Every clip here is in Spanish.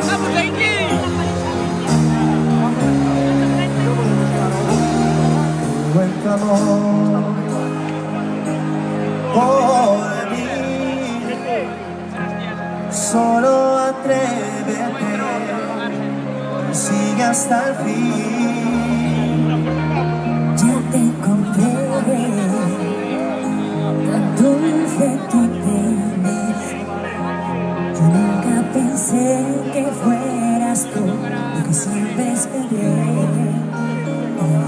¡Vamos, Haití! Buen amor por mí, solo atrévete y sigue hasta el fin. Ya te encontré, tan dulce tu tenés. Yo nunca pensé que fueras tú lo que siempre esperé.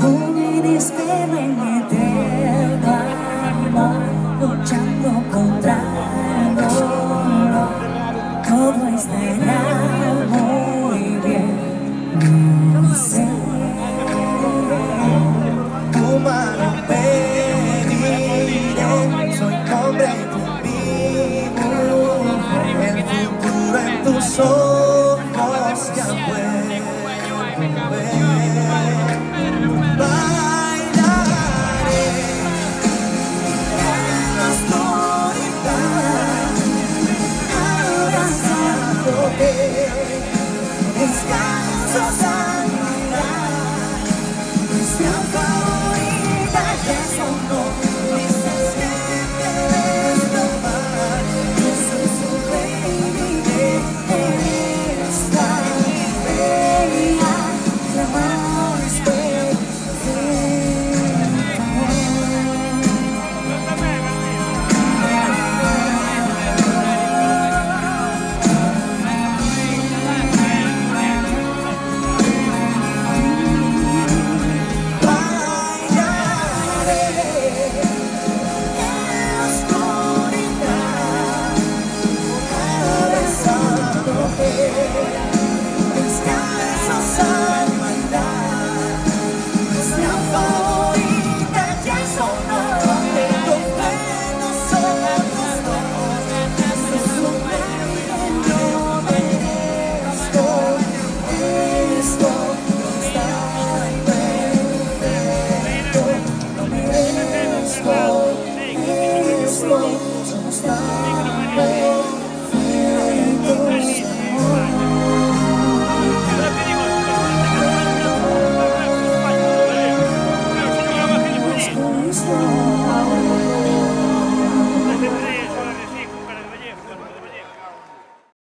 Un espero en eterno amor, luchando contra el dolor. Todo estará muy bien, no sé. Tu mano pediré, soy hombre y tú vivo. El futuro en tus ojos ya puedo ver. Bailaré en la oscuridad, abrazándote, descansos.